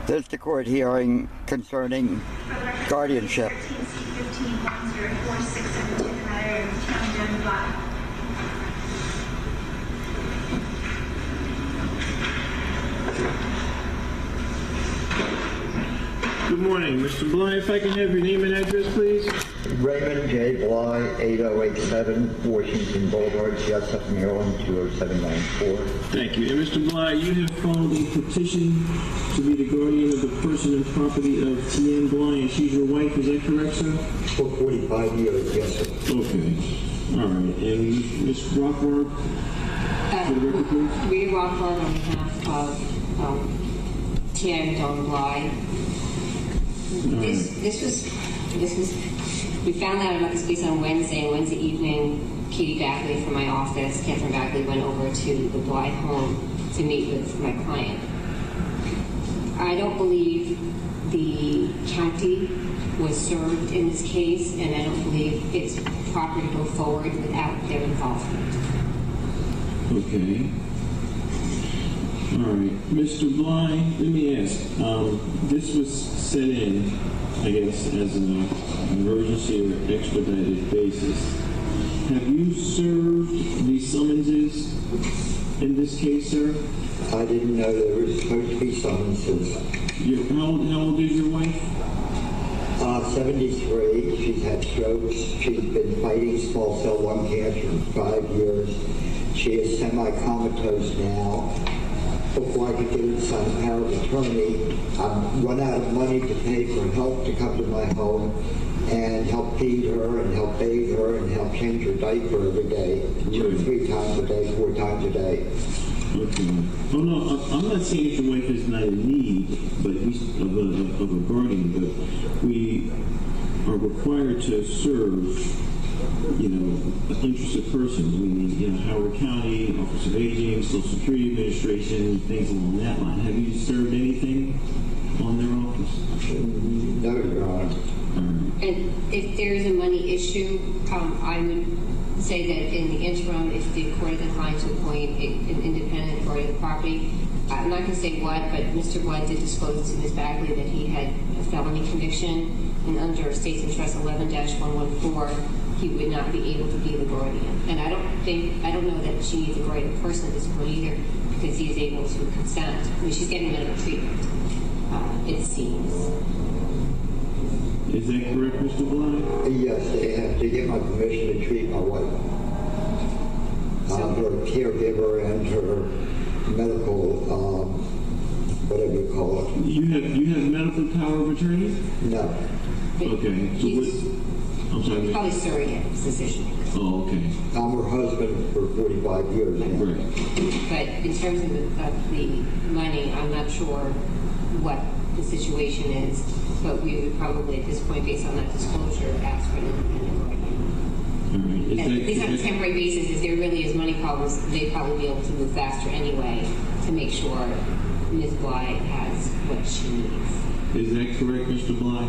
This is the court hearing concerning guardianship. Good morning, Mr. Bly. If I can have your name and address, please. Raymond J. Bly, 8087 Washington Boulevard, Jessup, Maryland, 20794. Thank you. And Mr. Bly, you have filed a petition to be the guardian of the person and property of T.N. Bly, and she's your wife. Is that correct, sir? For 45 years, yes, sir. Okay. All right. And Ms. Rockford, for the record, please. Rita Rockford on behalf of T.N. Don Bly. We found out about this case on Wednesday. And Wednesday evening, Katie Backley from my office, Catherine Backley, went over to the Bly home to meet with my client. I don't believe the county was served in this case, and I don't believe it's proper to go forward without their involvement. Okay. All right. Mr. Bly, let me ask. This was set in, I guess, as an emergency or expedited basis. Have you served the summonses in this case, sir? I didn't know there was supposed to be summonses. How old is your wife? 73. She's had strokes. She's been fighting small cell lung cancer for 5 years. She is semi-comatose now. Before I could get some power of attorney, I've run out of money to pay for help to come to my home and help feed her and help bathe her and help change her diaper every day, 2 or 3 times a day, 4 times a day. Okay. Oh no, I'm not saying that your wife is not in need, but of a guardian, but we are required to serve, interested persons. We need, Howard County, Office of Aging, Social Security Administration, things along that line. Have you served anything on their office? No, Your Honor. And if there is a money issue, I would say that in the interim, if the court is inclined to appoint an independent guardian of the property, I'm not going to say what, but Mr. Blood did disclose to Ms. Bagley that he had a felony conviction, and under States and Trust 11-114, he would not be able to be the guardian. And I don't know that she needs a guardian person at this point either, because he is able to consent. I mean, she's getting medical treatment, it seems. Is that correct, Mr. Bly? Yes, they have to get my permission to treat my wife. I'm her caregiver and her medical, whatever you call it. You have medical power of attorney? No. Okay. So I'm sorry. Probably surrogate physician. Oh, okay. I'm her husband for 45 years now. Right. But in terms of the money, I'm not sure what the situation is, but we would probably at this point, based on that disclosure, ask for an independent guardian. All right. At least on a temporary basis, if there really is money problems, they'd probably be able to move faster anyway to make sure Ms. Bly has what she needs. Is that correct, Mr. Bly?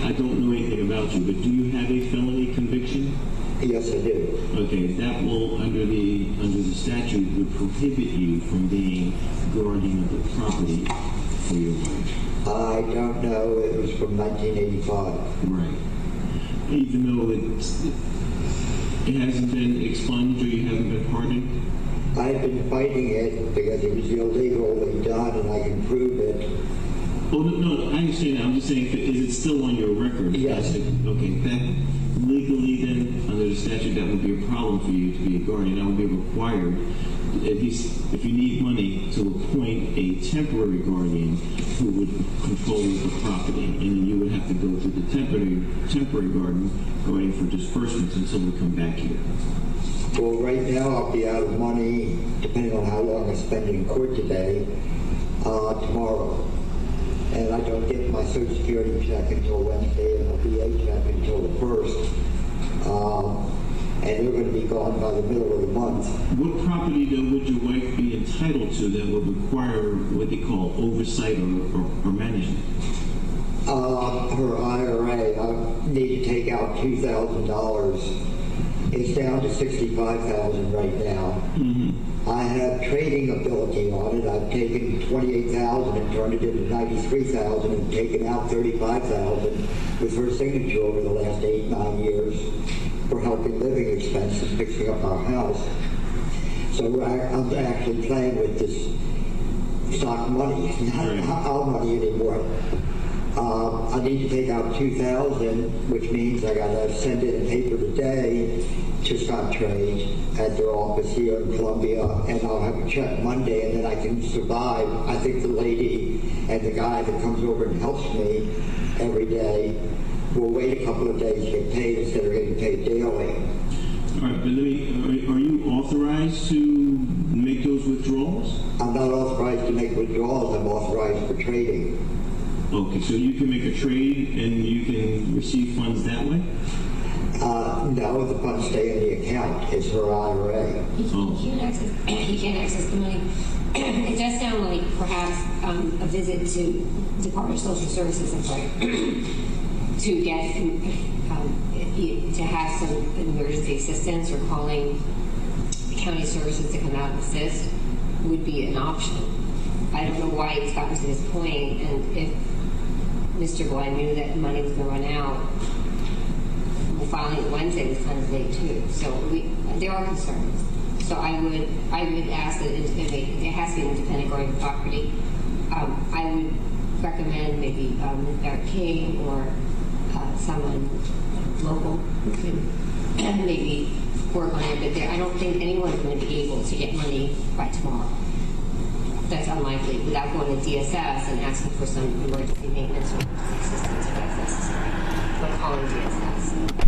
I don't know anything about you, but do you have a felony conviction? Yes, I do. Okay, that will, under the statute, would prohibit you from being guardian of the property for your wife. I don't know. It was from 1985. Right. Even though it hasn't been expunged or you haven't been pardoned? I've been fighting it because it was illegally done and I can prove it. Oh, no, I understand that. I'm just saying, is it still on your record? Yes. Okay, that legally then, under the statute, that would be a problem for you to be a guardian. That would be required, at least if you need money, to appoint a temporary guardian who would control the property. And then you would have to go through the temporary guardian for disbursements until we come back here. Well, right now I'll be out of money, depending on how long I spend in court today, tomorrow. And I don't get my Social Security check until Wednesday and my VA check until the 1st. And they're going to be gone by the middle of the month. What property, though, would your wife be entitled to that would require what they call oversight or management? Her IRA, I need to take out $2,000 It's down to 65,000 right now. I have trading ability on it. I've taken 28,000 and turned it into 93,000 and taken out 35,000 with her signature over the last 8-9 years for helping living expenses, fixing up our house. So I'm actually playing with this stock money, not our money anymore. I need to take out 2,000, which means I got to send in a paper today to Scottrade at their office here in Columbia, and I'll have a check Monday, and then I can survive. I think the lady and the guy that comes over and helps me every day will wait a couple of days to get paid instead of getting paid daily. All right, but are you authorized to make those withdrawals? I'm not authorized to make withdrawals. I'm authorized for trading. Okay, so you can make a trade and you can receive funds that way? No, the funds stay in the account. It's her IRA. He can't access the money. It does sound like perhaps a visit to Department of Social Services, to get to have some emergency assistance or calling the county services to come out and assist would be an option. I don't know why it's gotten to this point, and if Mr. Bly knew that money was going to run out, filing it Wednesday was kind of late too. So there are concerns. So I would ask that it has to be an independent guardian property. I would recommend maybe Eric King or someone local who could maybe work on it. But I don't think anyone's going to be able to get money by tomorrow. That's unlikely without going to DSS and asking for some emergency maintenance or emergency assistance if that's necessary. By calling DSS.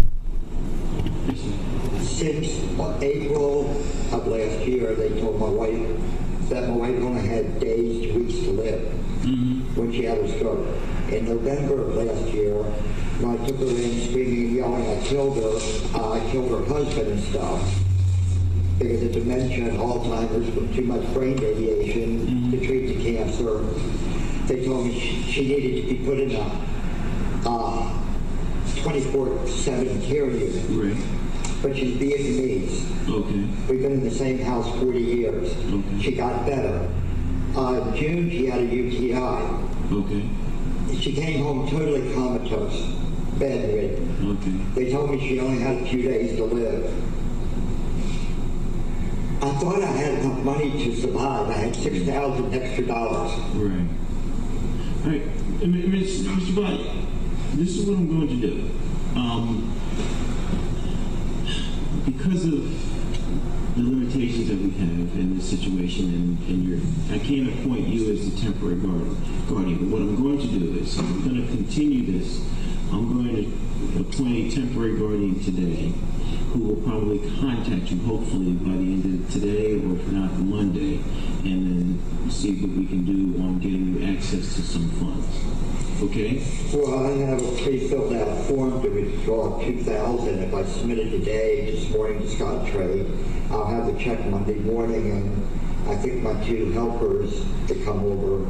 Since April of last year, they told my wife that my wife only had days to weeks to live when she had her stroke. In November of last year, when I took her in screaming and yelling, I killed her husband and stuff. Because of dementia and Alzheimer's from too much brain radiation to treat the cancer. They told me she needed to be put in a 24/7 care unit. Right. But she's Vietnamese. Okay. We've been in the same house 40 years. Okay. She got better. In June, she had a UTI. Okay. She came home totally comatose, bedridden. Okay. They told me she only had a few days to live. I thought I had enough money to survive. I had $6,000 extra dollars. Right. All right. Mr. Bly, this is what I'm going to do. Because of the limitations that we have in this situation, and I can't appoint you as the temporary guardian. But what I'm going to do is I'm going to continue this. I'm going to appoint a temporary guardian today, who will probably contact you hopefully by the end of today, or if not Monday, and then see what we can do on getting you access to some funds. Okay? Well, I have a pre-filled out form to withdraw $2,000. If I submit it today, this morning to Scottrade, I'll have the check Monday morning, and I think my 2 helpers that come over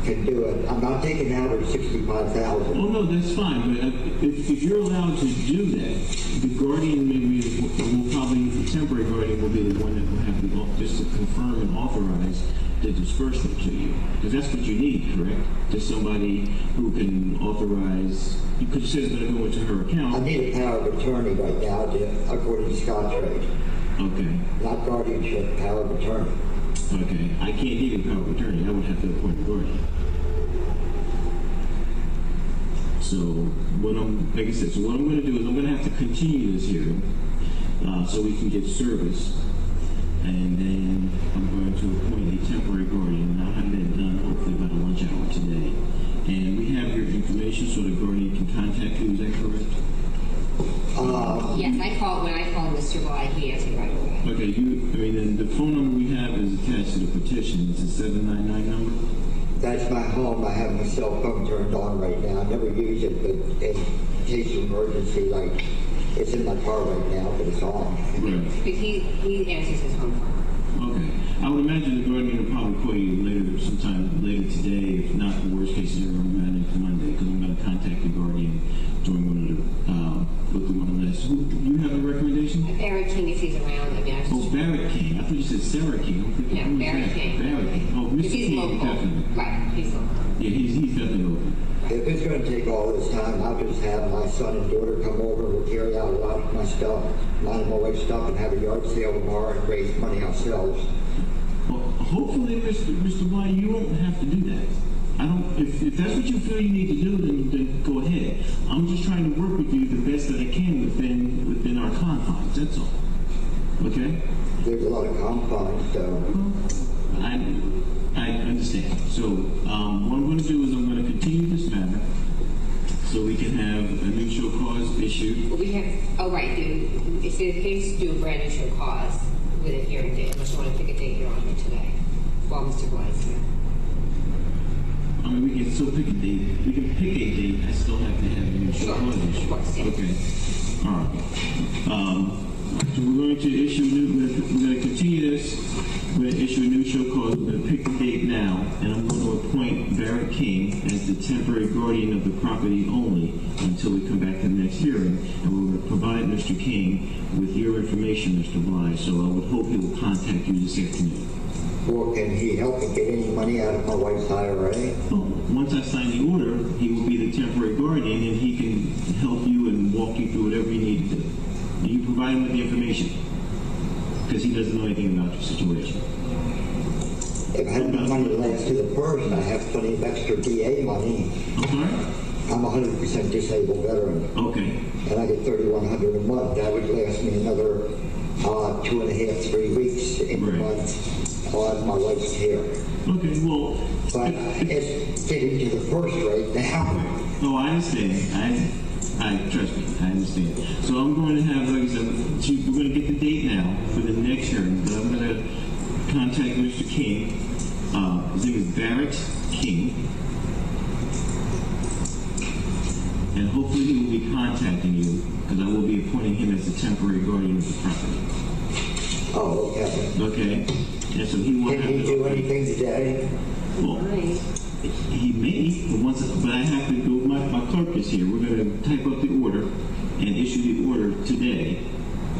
can do it. I'm not taking out of 65,000. Oh no, that's fine. But if you're allowed to do that, the guardian will probably, the temporary guardian will be the one that will have to just to confirm and authorize the disbursement to you, because that's what you need, correct? Just somebody who can authorize. Because you said it's going to go into her account. I need a power of attorney right now, according to Scottrade. Okay. Not guardianship, power of attorney. Okay. I can't give you power of attorney. I would have to appoint a guardian. So what I'm going to do is I'm going to have to continue this hearing so we can get service, and then I'm going to appoint a temporary guardian, and I'll have that done hopefully by the lunch hour today. And we have your information so the guardian can contact you. Is that correct? Yes, when I called Mr. Bly, he answered right away. Okay. Then the phone number we have is attached to the petition. It's a 799 number. That's my home. I have my cell phone turned on right now. I never use it, but in case of emergency, like it's in my car right now, but it's on. Right. But he answers his home phone. Okay. I would imagine the guardian will probably call you sometime later today. If not, the worst case scenario, I'm going to Monday, because I'm going to contact the guardian during one of the list. Do you have a recommendation? Eric said Sarah King. I'm thinking, No, who is Barry that? King. Barry King. Oh, Mr. Because he's King, local. definitely. Right, he's local. Yeah, he's definitely local. If it's going to take all this time, I'll just have my son and daughter come over. We'll carry out a lot of my stuff, a lot of my wife's stuff, and have a yard sale tomorrow and raise money ourselves. Well, hopefully, Mr. Bly, you won't have to do that. I don't. If that's what you feel you need to do, then go ahead. I'm just trying to work with you the best that I can within our confines. That's all. Okay. There's a lot of confines, so I understand. So what I'm going to do is I'm going to continue this matter so we can have a new show cause issued. Well, we have, oh, right, if the case do a brand new show cause with a hearing date, unless you want to pick a date you're on here today, while Mr. Bly's here. I mean, we can still pick a date. We can pick a date. I still have to have a new show Sure, cause of issued. course, yeah. Okay. All right. So we're going to issue we're going to continue this. We're going to issue a new show cause. We're going to pick the date now, and I'm going to appoint Barrett King as the temporary guardian of the property only until we come back to the next hearing. And we're going to provide Mr. King with your information, Mr. Bly. So I would hope he will contact you this afternoon. or can he help me get any money out of my wife's IRA? Well, once I sign the order, he will be the temporary guardian, and he can help you and walk you through whatever you need to do. And you provide him with the information, because he doesn't know anything about your situation. If I had the money last to the first, I have plenty of extra VA money. I'm sorry? I'm a 100% disabled veteran, Okay. and I get $3,100 a month. That would last me another 2.5, 3 weeks in the Right. month on my wife's care. Okay, well, But it's getting to the first right now. oh, I understand. I trust me, I understand. So I'm going to have, like I said, we're going to get the date now for the next hearing, but I'm going to contact Mr. King. His name is Barrett King. And hopefully he will be contacting you, because I will be appointing him as the temporary guardian of the property. Oh, okay. Okay? And so he will Can have he do anything today? Well, he may, but I have to go, my clerk is here. We're going to type up the order and issue the order today,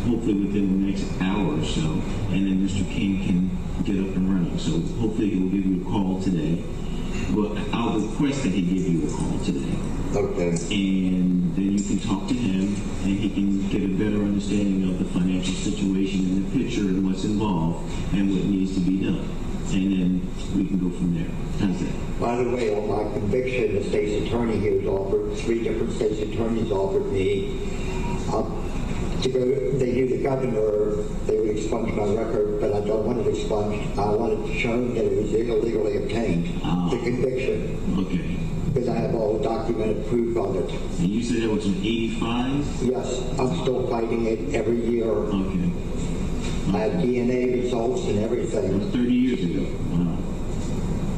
hopefully within the next hour or so, and then Mr. King can get up and running. So hopefully he will give you a call today. Well, I'll request that he give you a call today. Okay. And then you can talk to him, and he can get a better understanding of the financial situation and the picture and what's involved and what needs to be done. And then we can go from there. How's that? By the way, on my conviction, the state's attorney here has offered, 3 different state's attorneys offered me to go, they knew the governor, they would expunge my record, but I don't want it expunged. I want it shown that it was illegally obtained, the conviction, Okay. because I have all documented proof of it. And you said that was in 85? Yes, I'm still fighting it every year. Okay. I have DNA results and That everything. was 30 years ago. Wow.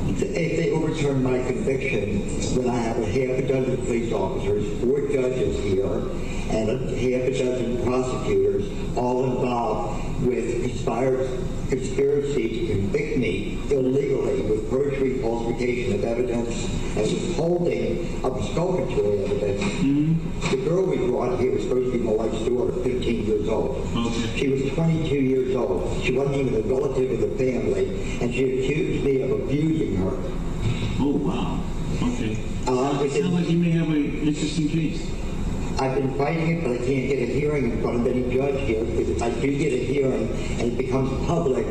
If they overturn my conviction, then I have a half a dozen police officers, 4 judges here, and a half a dozen prosecutors, all involved with conspiracy to convict me illegally with perjury, falsification of evidence, and withholding of exculpatory evidence. The girl we brought here was supposed to be my wife's daughter, 15 years old. Okay. She was 22 years old. She wasn't even a relative of the family, and she accused me of abusing her. Oh, wow. Okay. It sounds like you may have an interesting case. I've been fighting it, but I can't get a hearing in front of any judge here, because if I do get a hearing and it becomes public,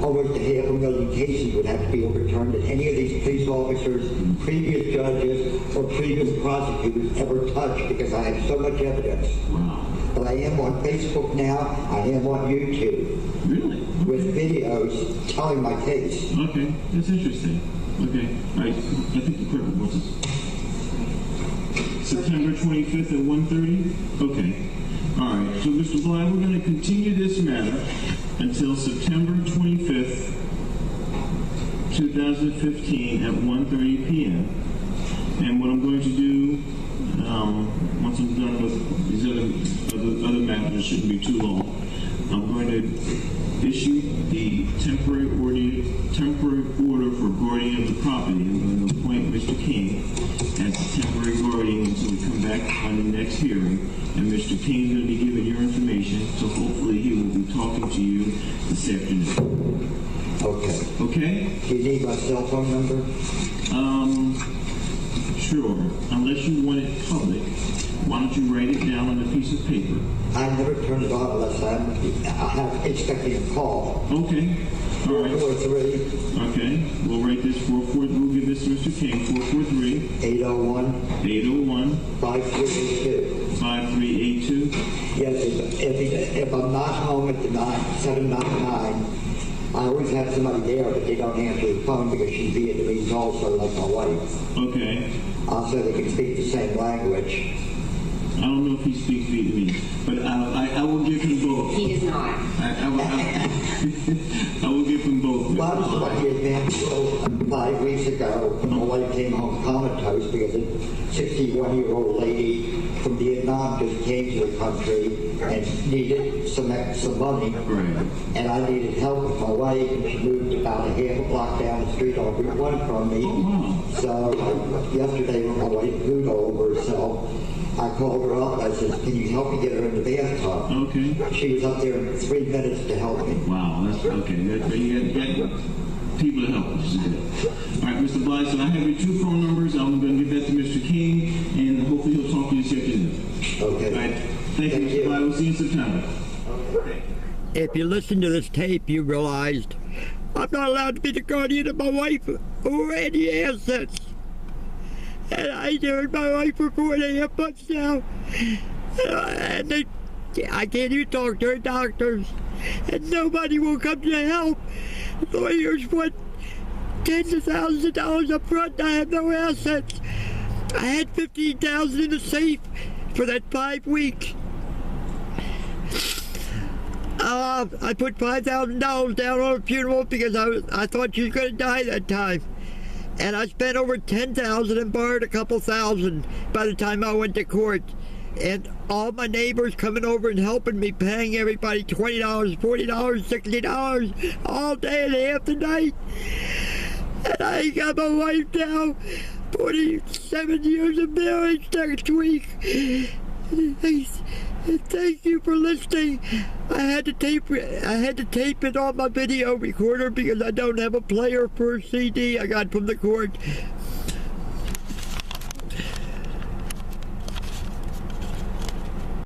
almost 500,000 cases would have to be overturned, and any of these police officers, previous judges, or previous prosecutors ever touched, because I have so much evidence. Wow. But I am on Facebook now, I am on YouTube, Really? with videos telling my case. Okay. That's interesting. Okay. All right. I think the clerk wants us. September 25th at 1:30? Okay. All right. So, Mr. Bly, we're going to continue this matter until September 25th, 2015 at 1:30 p.m. And what I'm going to do, once I'm done with these other matters, it shouldn't be too long, I'm going to issue the temporary order for guardian of the property. I'm going to appoint Mr. King as the temporary guardian until we come back on the next hearing. And Mr. King is going to be giving your information, so hopefully he will be talking to you this afternoon. Do you need my cell phone number? Sure. Unless you want it public, why don't you write it down on a piece of paper? I never turn it on unless I'm expecting a call. Okay. All right. 443 Okay. We'll write this 443. We'll give this to Mr. King. 443 801 801 5382. 5382. Yes, if I'm not home at the 799, I always have somebody there, but they don't answer the phone because she's Vietnamese also, like my wife. Okay. Also, they can speak the same language. I don't know if he speaks Vietnamese, but I will give him both. He does not. I will give him both. Well, I was lucky at 5 weeks ago when my wife came home comatose because a 61-year-old lady from Vietnam just came to the country and needed some money. Right. And I needed help with my wife, and she moved about a half a block down the street on Route 1 from me. Oh, wow. So yesterday when my wife moved all over herself, I called her up and I said, can you help me get her in the bathtub? Okay. She was up there in 3 minutes to help me. Wow, that's okay. You got people to help, which is good. All right, Mr. Blythe, so I have your 2 phone numbers. I'm going to give that to Mr. King, and hopefully he'll talk to you this afternoon. Okay. All right. Thank you, Mr. Blythe. We'll see you in September. Okay. If you listen to this tape, you realized I'm not allowed to be the guardian of my wife or any assets. And I heard my wife for 4.5 months now. And I can't even talk to her doctors. And nobody will come to help. Lawyers want tens of thousands of dollars up front. I have no assets. I had $15,000 in the safe for that 5 weeks. I put $5,000 down on a funeral because I thought she was going to die that time. And I spent over $10,000 and borrowed a couple thousand by the time I went to court. And all my neighbors coming over and helping me, paying everybody $20, $40, $60 all day and half the night. And I got my wife now, 47 years of marriage next week. Thank you for listening. I had to tape it on my video recorder because I don't have a player for a CD I got from the court.